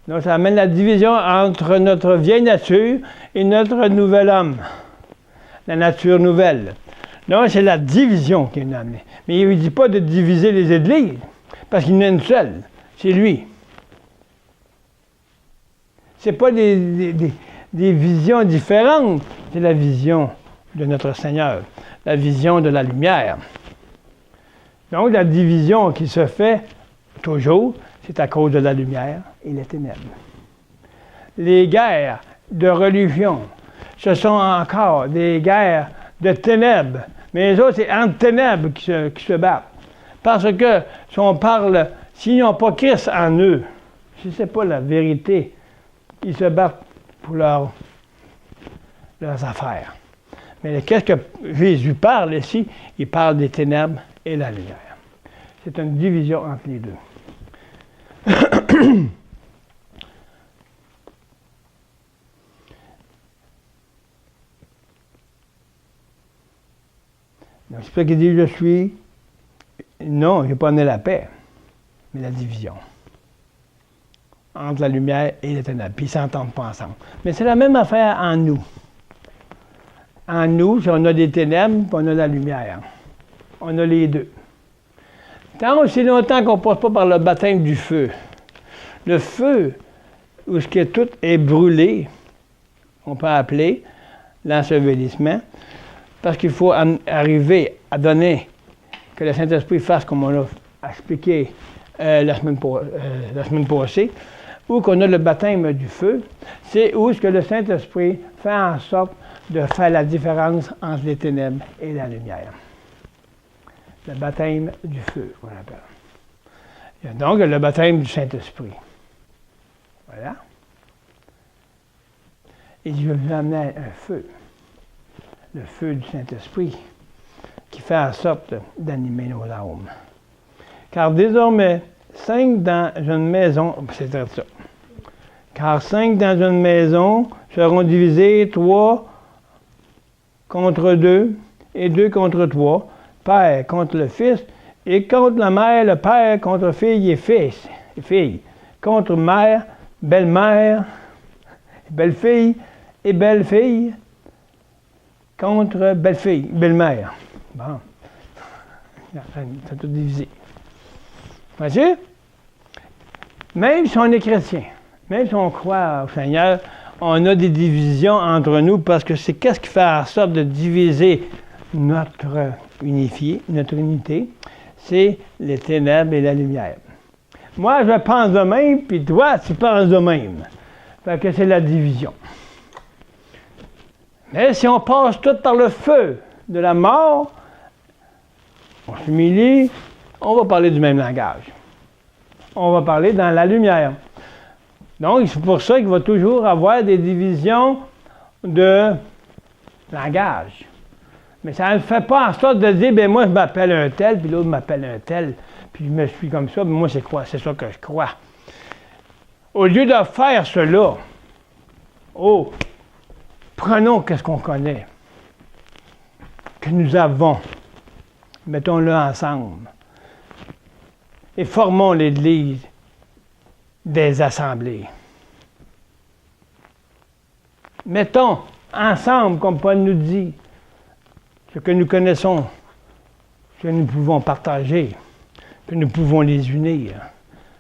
Donc, ça amène la division entre notre vieille nature et notre nouvel homme, la nature nouvelle. Donc, c'est la division qui est amenée. Mais il ne dit pas de diviser les églises, parce qu'il y en a une seule, c'est lui. Ce n'est pas des visions différentes, c'est la vision de notre Seigneur, la vision de la lumière. Donc, la division qui se fait toujours, c'est à cause de la lumière et les ténèbres. Les guerres de religion, ce sont encore des guerres de ténèbres. Mais les autres, c'est entre ténèbres qui se battent. Parce que si on parle, s'ils n'ont pas Christ en eux, si ce n'est pas la vérité, ils se battent pour leurs affaires. Mais qu'est-ce que Jésus parle ici? Il parle des ténèbres et la lumière. C'est une division entre les deux. Donc, c'est ça qu'il dit, je suis. Non, je n'ai pas amené la paix, mais la division entre la lumière et les ténèbres. Puis ils ne s'entendent pas ensemble. Mais c'est la même affaire en nous. En nous, si on a des ténèbres, puis on a la lumière. On a les deux. Tant aussi longtemps qu'on ne passe pas par le baptême du feu. Le feu, où ce qui est tout est brûlé, on peut appeler l'ensevelissement, parce qu'il faut arriver à donner que le Saint-Esprit fasse comme on l'a expliqué la semaine passée, ou qu'on a le baptême du feu, c'est où ce que le Saint-Esprit fait en sorte de faire la différence entre les ténèbres et la lumière. Le baptême du feu, on appelle. Il y a donc le baptême du Saint-Esprit. Voilà. Et je vais vous amener un feu. Le feu du Saint-Esprit, qui fait en sorte d'animer nos âmes. Car désormais, 5 dans une maison, c'est ça. Car 5 dans une maison seront divisés 3 contre 2 et 2 contre 3, père contre le fils, et contre la mère, le père contre fille et fils, et fille, contre mère, belle-mère, belle-fille et belle-fille, contre belle-fille, belle-mère. Bon. C'est tout divisé. Voyez? Même si on est chrétien, même si on croit au Seigneur, on a des divisions entre nous parce que c'est qu'est-ce qui fait en sorte de diviser notre unité, c'est les ténèbres et la lumière. Moi, je pense de même, puis toi, tu penses de même. Fait que c'est la division. Mais si on passe tout par le feu de la mort, on s'humilie, on va parler du même langage. On va parler dans la lumière. Donc, c'est pour ça qu'il va toujours avoir des divisions de langage. Mais ça ne fait pas en sorte de dire, ben moi je m'appelle un tel, puis l'autre m'appelle un tel, puis je me suis comme ça, mais moi c'est quoi? C'est ça que je crois. Au lieu de faire cela, prenons qu'est-ce qu'on connaît, que nous avons, mettons-le ensemble, et formons l'Église des assemblées. Mettons ensemble, comme Paul nous dit, ce que nous connaissons, ce que nous pouvons partager, que nous pouvons les unir.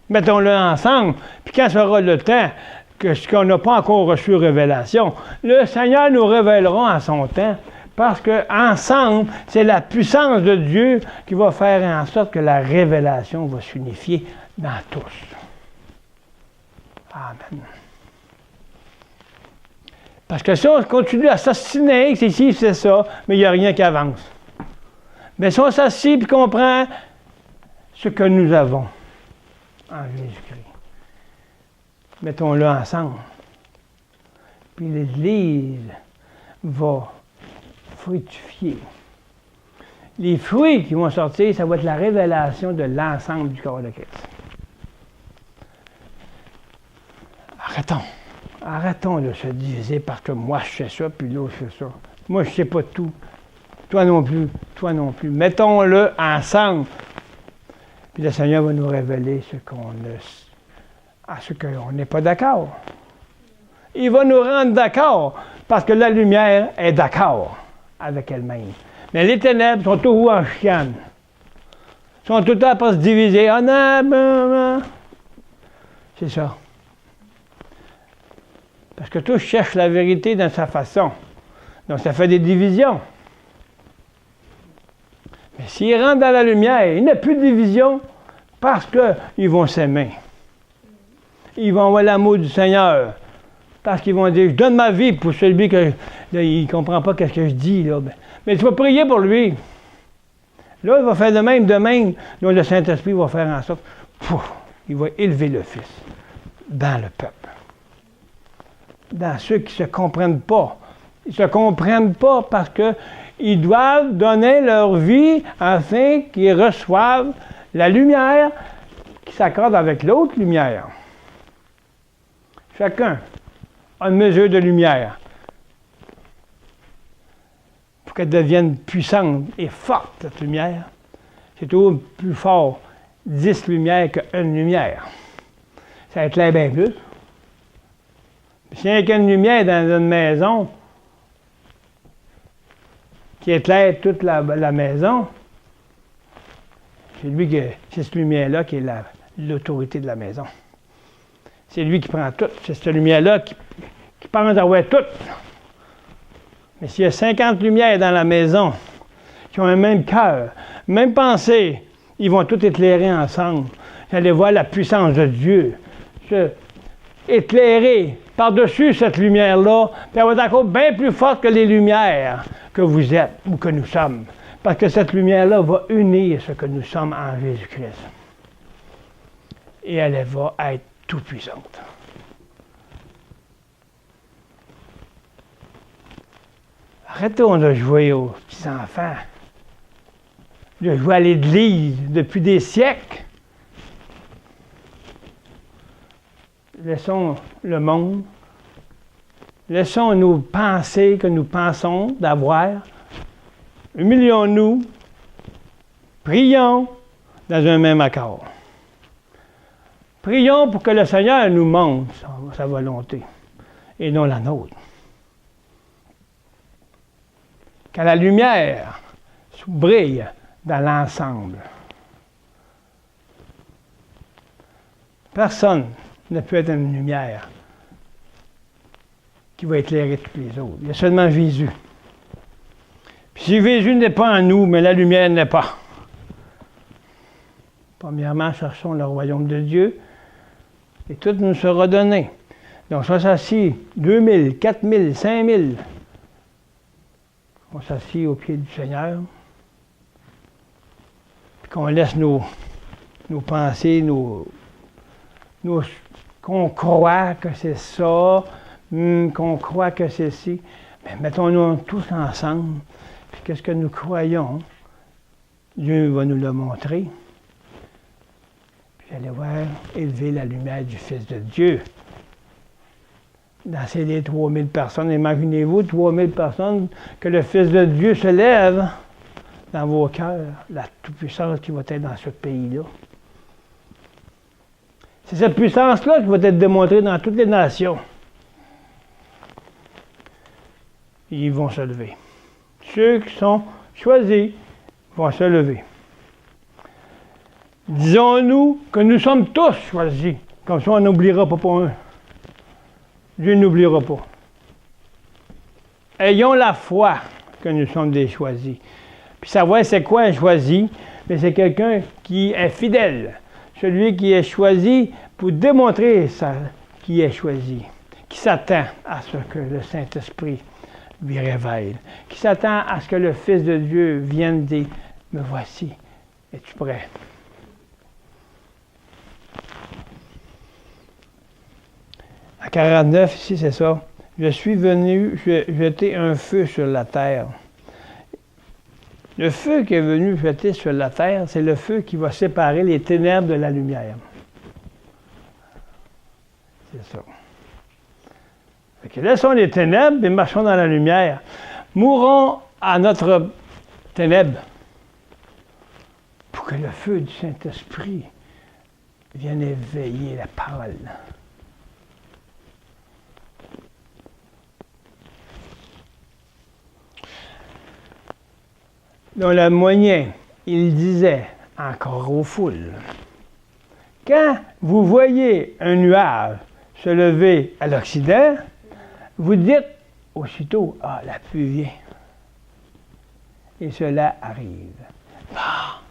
Mettons-le ensemble, puis quand sera le temps que ce qu'on n'a pas encore reçu révélation, le Seigneur nous révélera en son temps, parce qu'ensemble, c'est la puissance de Dieu qui va faire en sorte que la révélation va s'unifier dans tous. Amen. Parce que si on continue à s'assiner, c'est ici, c'est ça, mais il n'y a rien qui avance. Mais si on s'assied et qu'on prend ce que nous avons en Jésus-Christ, mettons-le ensemble, puis l'Église va fructifier. Les fruits qui vont sortir, ça va être la révélation de l'ensemble du corps de Christ. Arrêtons de se diviser parce que moi je fais ça, puis l'autre fait ça. Moi je ne sais pas tout. Toi non plus. Mettons-le ensemble. Puis le Seigneur va nous révéler ce qu'on à ce qu'on n'est pas d'accord. Il va nous rendre d'accord parce que la lumière est d'accord avec elle-même. Mais les ténèbres sont toujours en chicane. Ils sont tout le temps pour se diviser. Ah non, c'est ça. Parce que tous cherchent la vérité dans sa façon. Donc ça fait des divisions. Mais s'ils rentrent dans la lumière, il n'y a plus de division parce qu'ils vont s'aimer. Ils vont avoir l'amour du Seigneur. Parce qu'ils vont dire, je donne ma vie pour celui que il ne comprend pas ce que je dis. Là. Mais tu vas prier pour lui. Là, il va faire de même. Donc le Saint-Esprit va faire en sorte, il va élever le Fils dans le peuple. Dans ceux qui ne se comprennent pas. Ils ne se comprennent pas parce qu'ils doivent donner leur vie afin qu'ils reçoivent la lumière qui s'accorde avec l'autre lumière. Chacun a une mesure de lumière pour qu'elle devienne puissante et forte, cette lumière. C'est toujours plus fort 10 lumières qu'une lumière. Ça éclaire bien plus. S'il n'y a qu'une lumière dans une maison qui éclaire toute la maison, c'est cette lumière-là qui est l'autorité de la maison. C'est lui qui prend tout. C'est cette lumière-là qui pense d'avoir tout. Mais s'il y a 50 lumières dans la maison qui ont un même cœur, même pensée, ils vont tout éclairer ensemble. Vous allez voir la puissance de Dieu éclairer par-dessus cette lumière-là, puis elle va être encore bien plus forte que les lumières que vous êtes ou que nous sommes. Parce que cette lumière-là va unir ce que nous sommes en Jésus-Christ. Et elle va être tout-puissante. Arrêtons de jouer aux petits-enfants, de jouer à l'Église depuis des siècles. Laissons le monde, laissons nos pensées que nous pensons d'avoir, humilions-nous, prions dans un même accord. Prions pour que le Seigneur nous montre sa volonté et non la nôtre. Que la lumière brille dans l'ensemble. Personne ne peut être une lumière qui va éclairer tous les autres. Il y a seulement Jésus. Puis si Jésus n'est pas en nous, mais la lumière n'est pas. Premièrement, cherchons le royaume de Dieu et tout nous sera donné. Donc, soit s'assit 2000, 4000, 5000. On s'assit au pied du Seigneur. Puis qu'on laisse nos pensées, qu'on croit que c'est ça, qu'on croit que c'est ci. Mais mettons-nous tous ensemble. Puis qu'est-ce que nous croyons? Dieu va nous le montrer. Puis allez voir, élever la lumière du Fils de Dieu. Dans ces 3000 personnes, imaginez-vous 3000 personnes que le Fils de Dieu se lève dans vos cœurs, la toute-puissance qui va être dans ce pays-là. C'est cette puissance-là qui va être démontrée dans toutes les nations. Et ils vont se lever. Ceux qui sont choisis vont se lever. Disons-nous que nous sommes tous choisis. Comme ça, on n'oubliera pas pour un. Dieu n'oubliera pas. Ayons la foi que nous sommes des choisis. Puis savoir c'est quoi un choisi? Mais c'est quelqu'un qui est fidèle. Celui qui est choisi pour démontrer ça, qui est choisi. Qui s'attend à ce que le Saint-Esprit lui révèle. Qui s'attend à ce que le Fils de Dieu vienne dire, me voici, es-tu prêt? À 49, ici, c'est ça. Je suis venu jeter un feu sur la terre. Le feu qui est venu jeter sur la terre, c'est le feu qui va séparer les ténèbres de la lumière. C'est ça. Fait que laissons les ténèbres et marchons dans la lumière. Mourons à notre ténèbre pour que le feu du Saint-Esprit viennent éveiller la parole. Dans le moyen, il disait encore aux foules, quand vous voyez un nuage se lever à l'Occident, vous dites aussitôt, ah, la pluie vient. Et cela arrive. Ah.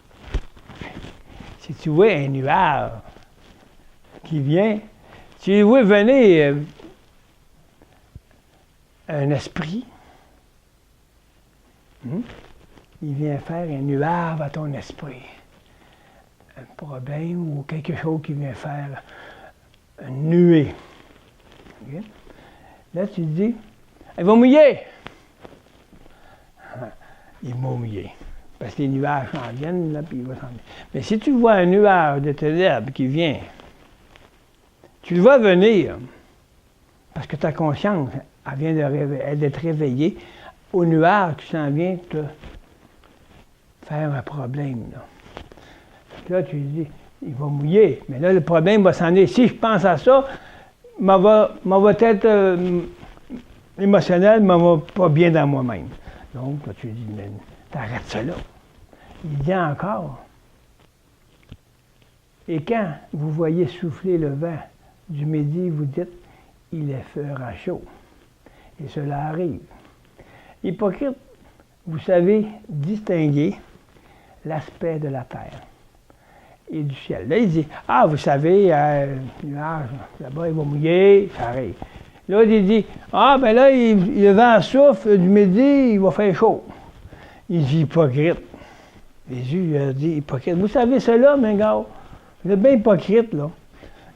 Si tu vois un nuage qui vient, tu vois venir un esprit, il vient faire un nuage à ton esprit. Un problème ou quelque chose qui vient faire une nuée. Okay? Là, tu te dis, il va mouiller. Il va mouiller. Parce que les nuages s'en viennent, là, puis il va s'en venir. Mais si tu vois un nuage de ténèbres qui vient, tu le vois venir, parce que ta conscience, elle vient d'être réveillée, au nuage qui s'en vient te faire un problème. Là, tu dis, il va mouiller, mais là, le problème va s'en aller. Si je pense à ça, ma tête émotionnelle ne va pas bien dans moi-même. Donc, là, tu dis, mais t'arrêtes ça là. Il vient encore. Et quand vous voyez souffler le vent du midi, vous dites, il fera chaud. Et cela arrive. Hypocrite, vous savez distinguer l'aspect de la terre et du ciel. Là, il dit, ah, vous savez, le nuage, là-bas, il va mouiller, ça arrive. Là, il dit, ah, ben là, le vent souffle du midi, il va faire chaud. Il dit, hypocrite. Jésus a dit, hypocrite. Vous savez cela, mes gars? Vous êtes bien hypocrite, là.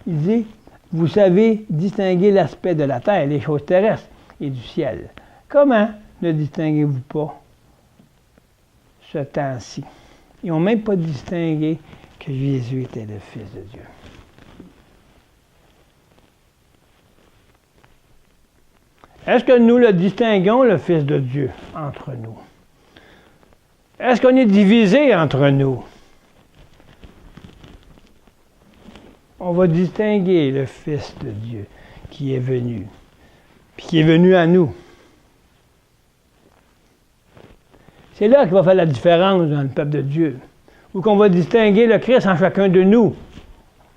Il dit, vous savez distinguer l'aspect de la terre, les choses terrestres, et du ciel. Comment ne distinguez-vous pas ce temps-ci? Ils n'ont même pas distingué que Jésus était le Fils de Dieu. Est-ce que nous le distinguons, le Fils de Dieu, entre nous? Est-ce qu'on est divisé entre nous? On va distinguer le Fils de Dieu qui est venu, puis qui est venu à nous. C'est là qu'il va faire la différence dans le peuple de Dieu, où qu'on va distinguer le Christ en chacun de nous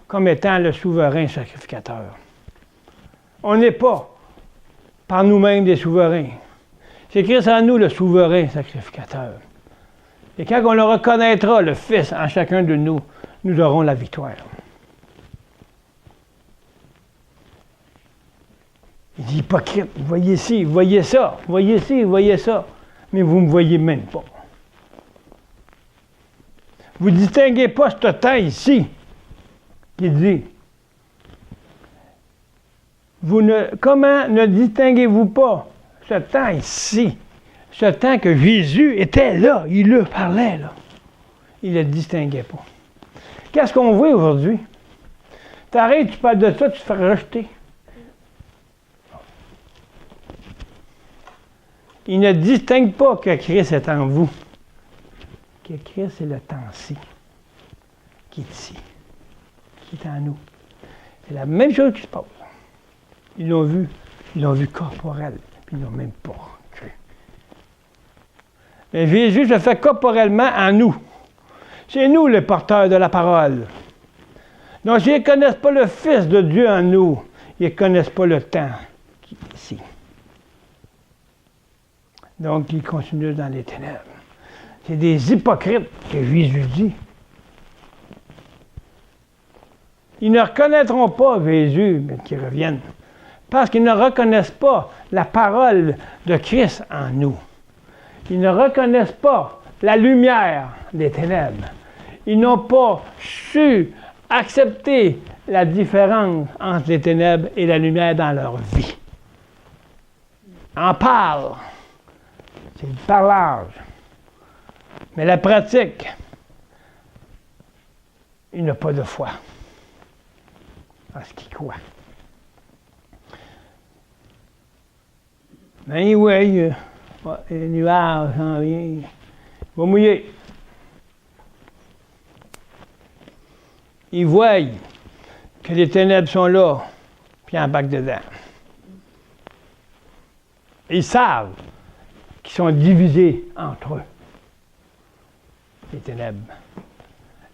comme étant le souverain sacrificateur. On n'est pas par nous-mêmes des souverains. C'est Christ en nous le souverain sacrificateur. Et quand on le reconnaîtra, le Fils en chacun de nous, nous aurons la victoire. Il dit, hypocrite, vous voyez ci, vous voyez ça, vous voyez ci, vous voyez ça, mais vous ne me voyez même pas. Vous ne distinguez pas ce temps ici, qui dit, comment ne distinguez-vous pas ce temps ici, ce temps que Jésus était là, il le parlait là. Il ne le distinguait pas. Qu'est-ce qu'on voit aujourd'hui? T'arrêtes, tu parles de ça, tu te fais rejeter. Il ne distingue pas que Christ est en vous. Que Christ est le temps-ci, qui est ici, qui est en nous. C'est la même chose qui se passe. Ils l'ont vu corporel, puis ils n'ont même pas cru. Mais Jésus se fait corporellement en nous. C'est nous les porteurs de la parole. Donc, s'ils ne connaissent pas le Fils de Dieu en nous, ils ne connaissent pas le temps qui est ici. Donc, ils continuent dans les ténèbres. C'est des hypocrites que Jésus dit. Ils ne reconnaîtront pas Jésus, mais qu'ils reviennent. Parce qu'ils ne reconnaissent pas la parole de Christ en nous. Ils ne reconnaissent pas la lumière des ténèbres. Ils n'ont pas su accepter la différence entre les ténèbres et la lumière dans leur vie. En parle. C'est du parlage. Mais la pratique, il n'a pas de foi. Parce qu'il croit. Mais oui, les nuages s'en viennent. Il va mouiller. Ils voient que les ténèbres sont là, puis ils embarquent dedans. Ils savent qu'ils sont divisés entre eux, les ténèbres.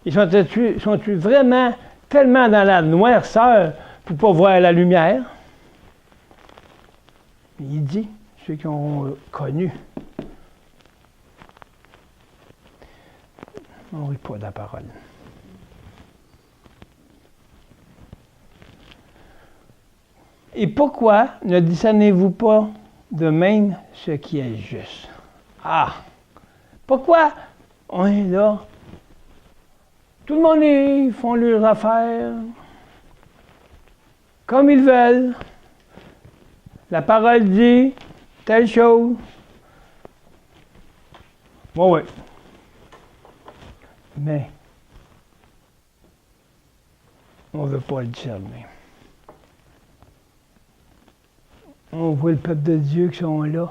Ils sont-ils vraiment tellement dans la noirceur pour ne pas voir la lumière? Il dit, ceux qui ont connu, on ne rit pas de la parole. Et pourquoi ne discernez-vous pas de même ce qui est juste? Ah! Pourquoi on est là? Tout le monde, ils font leurs affaires comme ils veulent. La parole dit telle chose. Bon, oui. Mais on ne veut pas le discerner. On voit le peuple de Dieu qui sont là.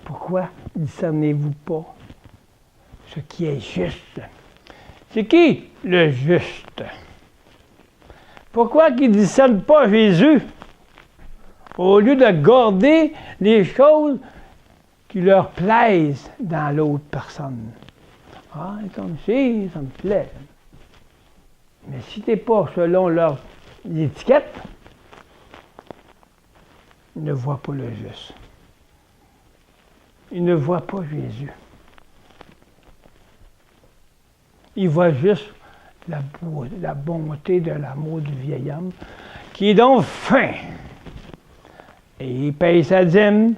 Pourquoi discernez-vous pas ce qui est juste? C'est qui le juste? Pourquoi qu'ils ne discernent pas Jésus? Au lieu de garder les choses qui leur plaisent dans l'autre personne. Ah, comme si, ça me plaît. Mais si tu n'es pas selon leur étiquette, ils ne voient pas le juste. Ils ne voient pas Jésus. Ils voient juste la bonté de l'amour du vieil homme, qui est donc fin. Et il paye sa dîme,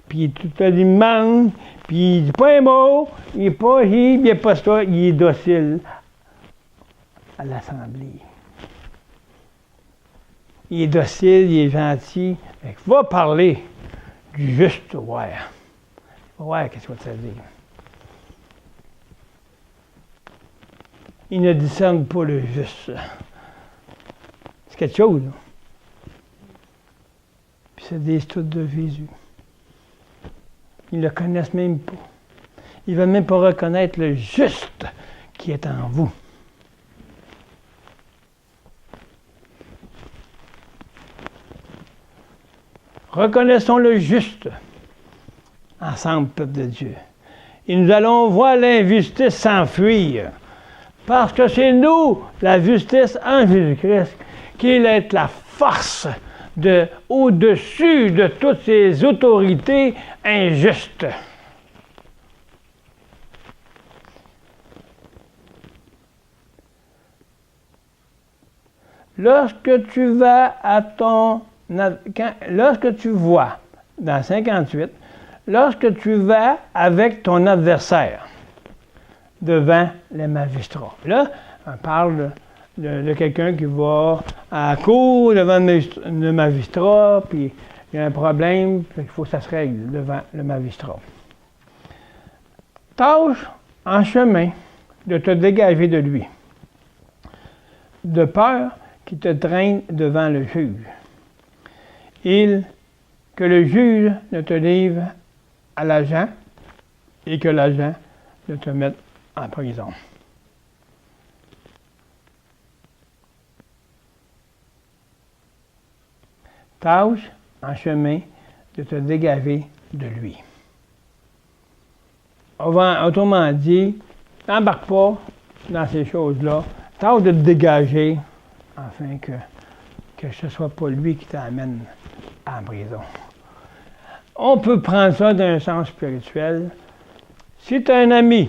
puis tout le demande, puis il dit pas un mot, il n'est pas il n'est pas ça, il est docile à l'Assemblée. Il est docile, il est gentil. Il va parler du juste, ouais. Ouais, qu'est-ce que ça veut dire? Il ne discerne pas le juste. C'est quelque chose, là. Puis c'est des études de Jésus. Ils ne le connaissent même pas. Ils ne veulent même pas reconnaître le juste qui est en vous. Reconnaissons le juste ensemble, peuple de Dieu. Et nous allons voir l'injustice s'enfuir. Parce que c'est nous, la justice en Jésus-Christ, qui est la force au-dessus de toutes ces autorités injustes. Lorsque tu vas lorsque tu vois, dans 58, lorsque tu vas avec ton adversaire devant les magistrats. Là, on parle de quelqu'un qui va à la cour devant le magistrat, puis il y a un problème, il faut que ça se règle devant le magistrat. Tâche en chemin de te dégager de lui, de peur qu'il te traîne devant le juge. Que le juge ne te livre à l'agent et que l'agent ne te mette en prison. Tâche en chemin de te dégager de lui. Autrement dit, n'embarque pas dans ces choses-là. Tâche de te dégager afin que ce ne soit pas lui qui t'amène en prison. On peut prendre ça d'un sens spirituel. Si tu as un ami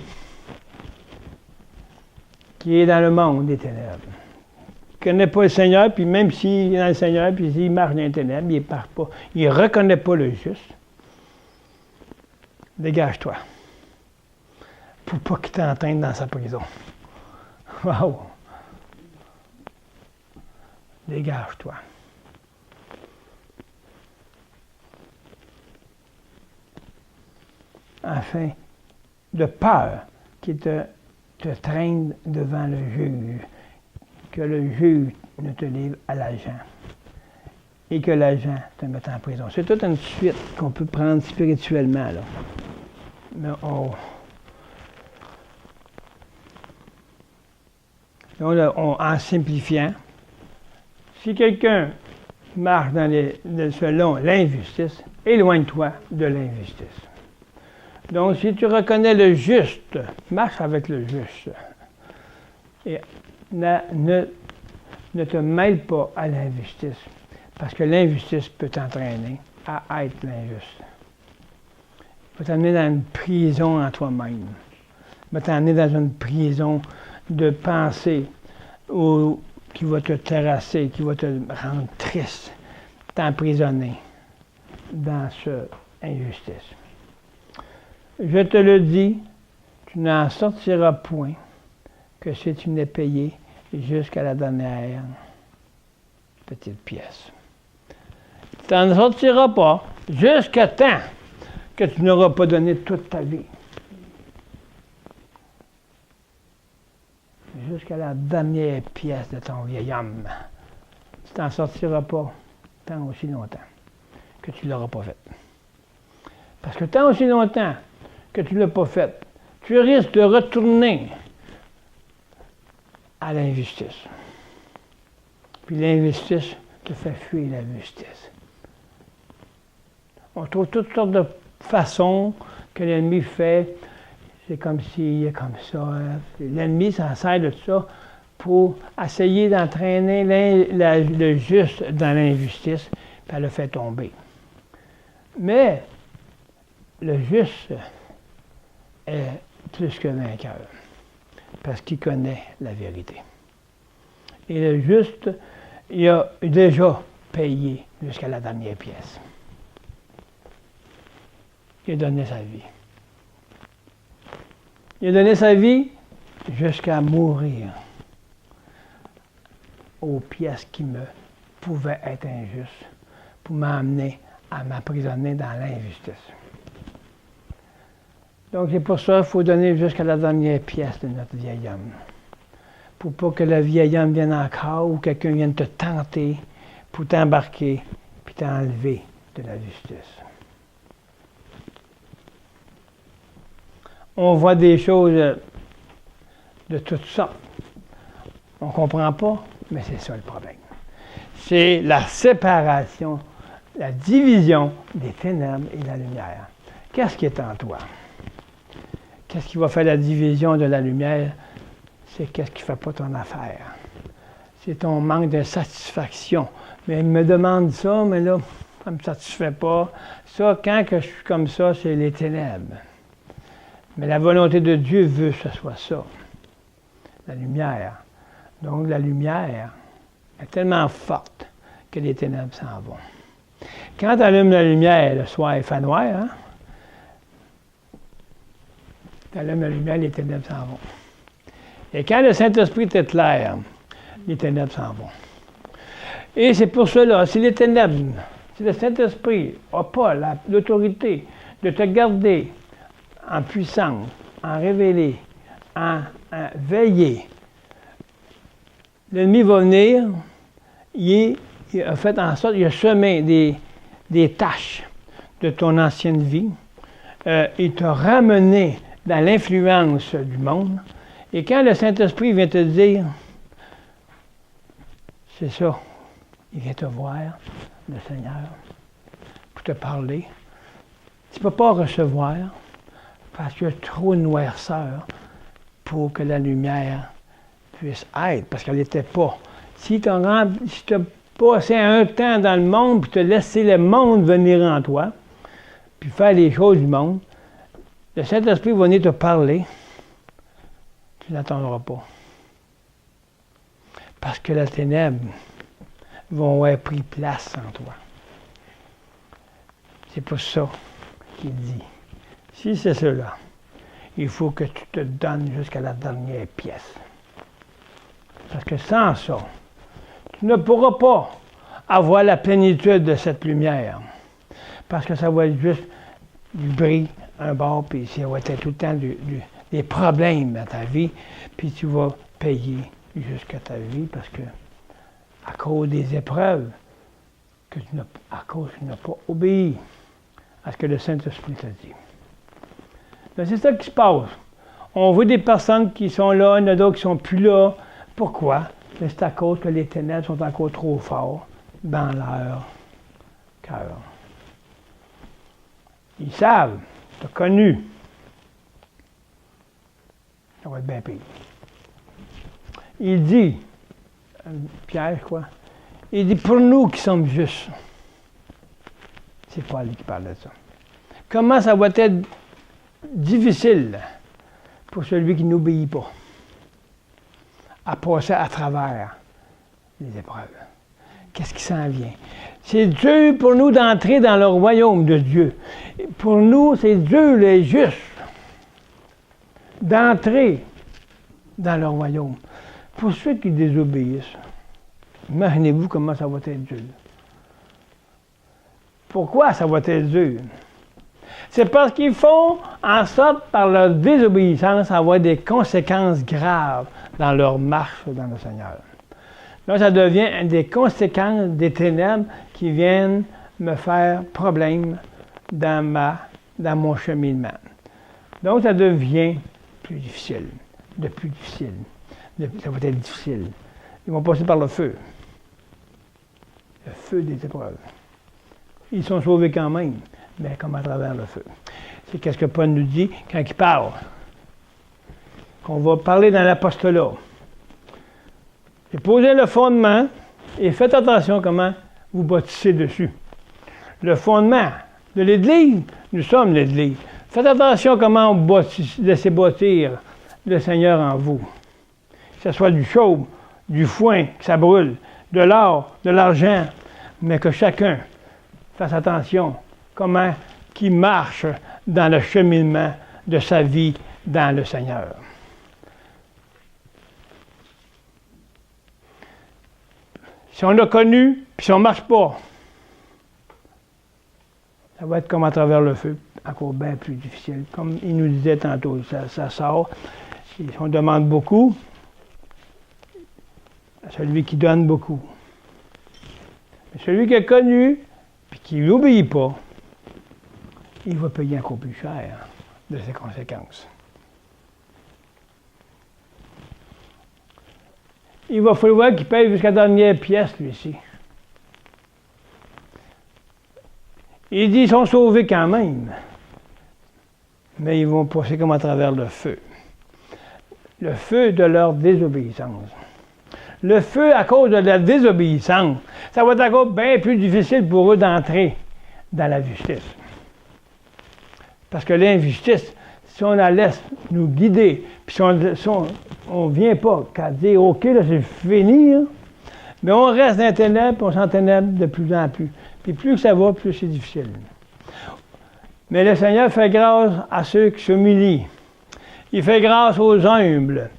qui est dans le monde des ténèbres, qui ne connaît pas le Seigneur, puis même s'il est dans le Seigneur, puis s'il marche dans les ténèbres, il ne reconnaît pas le juste, dégage-toi. Pour pas qu'il t'entraîne dans sa prison. Wow! Dégage-toi. Afin de peur qu'il te traîne devant le juge, que le juge ne te livre à l'agent et que l'agent te mette en prison. C'est toute une suite qu'on peut prendre spirituellement, là. Mais en simplifiant, Si quelqu'un marche selon l'injustice, éloigne-toi de l'injustice. Donc, si tu reconnais le juste, marche avec le juste. Et ne te mêle pas à l'injustice, parce que l'injustice peut t'entraîner à être l'injuste. Il va t'amener dans une prison en toi-même. Il va t'amener dans une prison de pensée qui va te terrasser, qui va te rendre triste, t'emprisonner dans cette injustice. Je te le dis, tu n'en sortiras point que si tu n'es payé jusqu'à la dernière petite pièce. Tu n'en sortiras pas jusqu'à temps que tu n'auras pas donné toute ta vie. Jusqu'à la dernière pièce de ton vieil homme. Tu n'en sortiras pas tant aussi longtemps que tu ne l'auras pas fait. Parce que tant aussi longtemps que tu ne l'as pas fait, tu risques de retourner à l'injustice. Puis l'injustice te fait fuir la justice. On trouve toutes sortes de façons que l'ennemi fait. C'est comme ci, comme ça. L'ennemi s'en sert de ça pour essayer d'entraîner le juste dans l'injustice, puis elle le fait tomber. Mais le juste est plus que vainqueur, parce qu'il connaît la vérité. Et le juste, il a déjà payé jusqu'à la dernière pièce. Il a donné sa vie. Il a donné sa vie jusqu'à mourir aux pièces qui me pouvaient être injustes pour m'amener à m'emprisonner dans l'injustice. Donc c'est pour ça qu'il faut donner jusqu'à la dernière pièce de notre vieil homme. Pour pas que le vieil homme vienne encore ou quelqu'un vienne te tenter pour t'embarquer puis t'enlever de la justice. On voit des choses de toutes sortes. On ne comprend pas, mais c'est ça le problème. C'est la séparation, la division des ténèbres et de la lumière. Qu'est-ce qui est en toi? Qu'est-ce qui va faire la division de la lumière? C'est qu'est-ce qui ne fait pas ton affaire. C'est ton manque de satisfaction. Mais il me demande ça, mais là, ça ne me satisfait pas. Ça, quand que je suis comme ça, c'est les ténèbres. Mais la volonté de Dieu veut que ce soit ça, la lumière. Donc la lumière est tellement forte que les ténèbres s'en vont. Quand tu allumes la lumière, le soir il fait noir, hein? Tu allumes la lumière, les ténèbres s'en vont. Et quand le Saint-Esprit t'éclaire, les ténèbres s'en vont. Et c'est pour cela, si les ténèbres, si le Saint-Esprit n'a pas l'autorité de te garder en puissance, en révélé, en veillé, l'ennemi va venir, il a fait en sorte, il a semé des taches de ton ancienne vie, il t'a ramené dans l'influence du monde, et quand le Saint-Esprit vient te dire, c'est ça, il vient te voir, le Seigneur, pour te parler, tu ne peux pas recevoir, parce qu'il y a trop de noirceur pour que la lumière puisse être, parce qu'elle n'était pas. Si tu as passé un temps dans le monde, puis tu as laissé le monde venir en toi, puis faire les choses du monde, le Saint-Esprit va venir te parler, tu n'attendras pas. Parce que la ténèbre vont avoir pris place en toi. C'est pour ça qu'il dit. Si c'est cela, il faut que tu te donnes jusqu'à la dernière pièce. Parce que sans ça, tu ne pourras pas avoir la plénitude de cette lumière. Parce que ça va être juste du bris, un bord, puis ça va être tout le temps des problèmes dans ta vie, puis tu vas payer jusqu'à ta vie parce que, à cause des épreuves, à cause que tu n'as pas obéi à ce que le Saint-Esprit t'a dit. Ben, c'est ça qui se passe. On voit des personnes qui sont là, il y en a d'autres qui ne sont plus là. Pourquoi? mais c'est à cause que les ténèbres sont encore trop forts dans leur cœur. Ils savent, tu as connu. Ça va être bien pire. Il dit, Pierre, quoi? Il dit, pour nous qui sommes justes. C'est Paul qui parle de ça. Comment ça va être difficile pour celui qui n'obéit pas à passer à travers les épreuves. Qu'est-ce qui s'en vient? C'est dur pour nous d'entrer dans le royaume de Dieu. Pour nous, c'est dur, les justes, d'entrer dans le royaume. Pour ceux qui désobéissent, imaginez-vous comment ça va être dur. Pourquoi ça va être dur? C'est parce qu'ils font en sorte, par leur désobéissance, avoir des conséquences graves dans leur marche dans le Seigneur. Là, ça devient des conséquences des ténèbres qui viennent me faire problème dans mon cheminement. Donc, ça devient plus difficile, de plus difficile. Ça va être difficile. Ils vont passer par le feu des épreuves. Ils sont sauvés quand même, mais comme à travers le feu. C'est qu'est-ce que Paul nous dit quand il parle. Qu'on va parler dans l'apostolat. J'ai posé le fondement et faites attention comment vous bâtissez dessus. Le fondement de l'Église, nous sommes l'Église. Faites attention comment on laissez bâtir le Seigneur en vous. Que ce soit du chaume, du foin, que ça brûle, de l'or, de l'argent, mais que chacun fasse attention comment qu'il marche dans le cheminement de sa vie dans le Seigneur. Si on l'a connu, puis si on ne marche pas, ça va être comme à travers le feu, encore bien plus difficile. Comme il nous disait tantôt, ça sort. Si on demande beaucoup, à celui qui donne beaucoup. Mais celui qui est connu, puis qui n'obéit pas, il va payer encore plus cher de ses conséquences. Il va falloir qu'il paye jusqu'à la dernière pièce, lui-ci. Il dit qu'ils sont sauvés quand même, mais ils vont passer comme à travers le feu. Le feu de leur désobéissance. Le feu à cause de la désobéissance, ça va être encore bien plus difficile pour eux d'entrer dans la justice. Parce que l'injustice, si on la laisse nous guider, puis si on ne vient pas qu'à dire « OK, là, c'est fini », mais on reste dans les ténèbres, puis on s'enténèbre de plus en plus. Puis plus que ça va, plus c'est difficile. Mais le Seigneur fait grâce à ceux qui s'humilient. Il fait grâce aux humbles.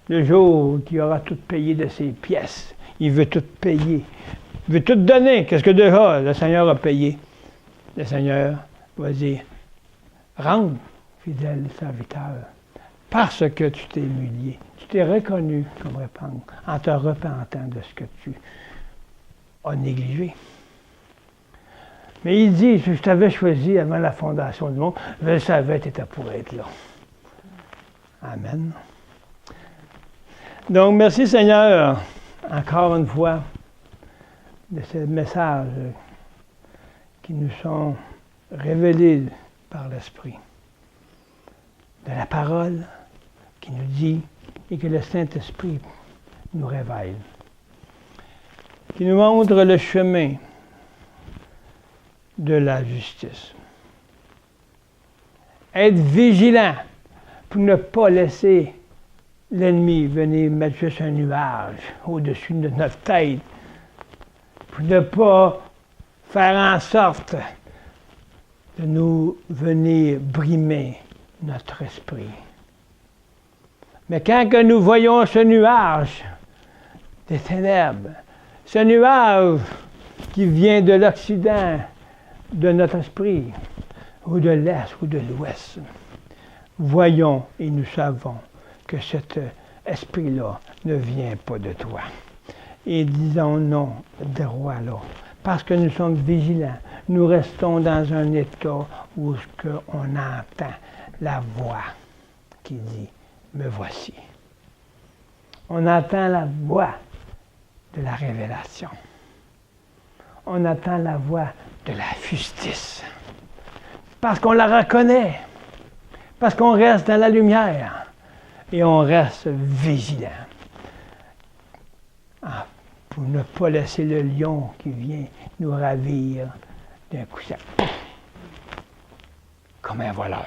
Le jour qu'il aura tout payé de ses pièces, il veut tout payer. Il veut tout donner. Qu'est-ce que déjà le Seigneur a payé? Le Seigneur va dire, rentre, fidèle serviteur, parce que tu t'es humilié. Tu t'es reconnu comme répandre en te repentant de ce que tu as négligé. Mais il dit, je t'avais choisi avant la fondation du monde, je savais que tu étais pour être là. Amen. Donc, merci Seigneur, encore une fois, de ces messages qui nous sont révélés par l'Esprit. De la parole qui nous dit et que le Saint-Esprit nous révèle. Qui nous montre le chemin de la justice. Être vigilant pour ne pas laisser l'ennemi venir mettre juste un nuage au-dessus de notre tête, pour ne pas faire en sorte de nous venir brimer notre esprit. Mais quand que nous voyons ce nuage des ténèbres, ce nuage qui vient de l'Occident, de notre esprit, ou de l'Est ou de l'Ouest, voyons et nous savons que cet esprit-là ne vient pas de toi. Et disons non, droit là, parce que nous sommes vigilants. Nous restons dans un état où on entend la voix qui dit « Me voici ». On entend la voix de la révélation. On attend la voix de la justice. Parce qu'on la reconnaît. Parce qu'on reste dans la lumière. Et on reste vigilant. Pour ne pas laisser le lion qui vient nous ravir d'un coup sec. Comme un voleur.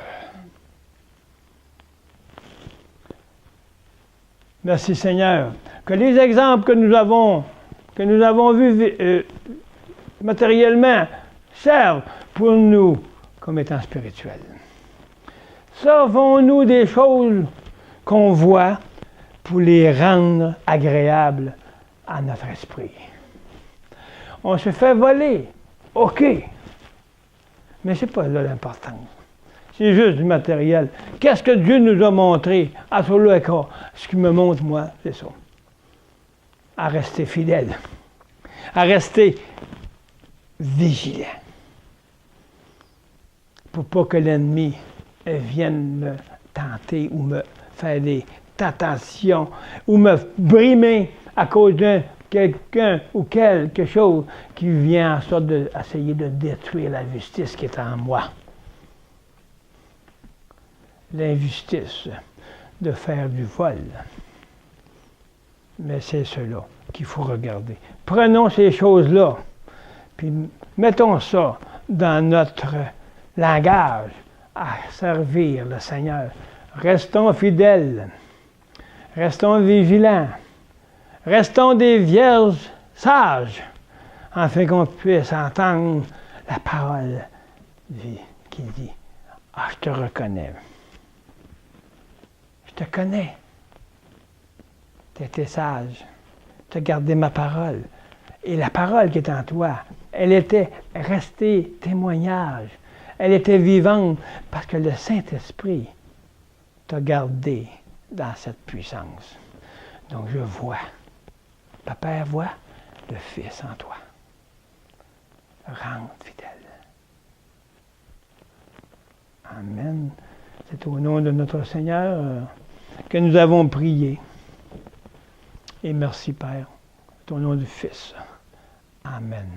Merci Seigneur. Que les exemples que nous avons vus matériellement servent pour nous comme étant spirituels. Sauvons-nous des choses qu'on voit pour les rendre agréables à notre esprit. On se fait voler, OK, mais ce n'est pas là l'importance. C'est juste du matériel. Qu'est-ce que Dieu nous a montré à ce là? Ce qu'il me montre, moi, c'est ça. À rester fidèle. À rester vigilant. Pour pas que l'ennemi vienne me tenter ou me faire des tentations ou me brimer à cause d'un quelqu'un ou quelque chose qui vient en sorte d'essayer de détruire la justice qui est en moi. L'injustice de faire du vol. Mais c'est cela qu'il faut regarder. Prenons ces choses-là, puis mettons ça dans notre langage à servir le Seigneur. Restons fidèles, restons vigilants, restons des vierges sages, afin qu'on puisse entendre la parole qui dit « Ah, je te reconnais. Je te connais. Tu étais sage. Tu as gardé ma parole. Et la parole qui est en toi, elle était restée témoignage. Elle était vivante parce que le Saint-Esprit t'a gardé dans cette puissance. Donc je vois. Le Père voit le Fils en toi. Rende fidèle. Amen. C'est au nom de notre Seigneur que nous avons prié. Et merci, Père, au nom du Fils. Amen.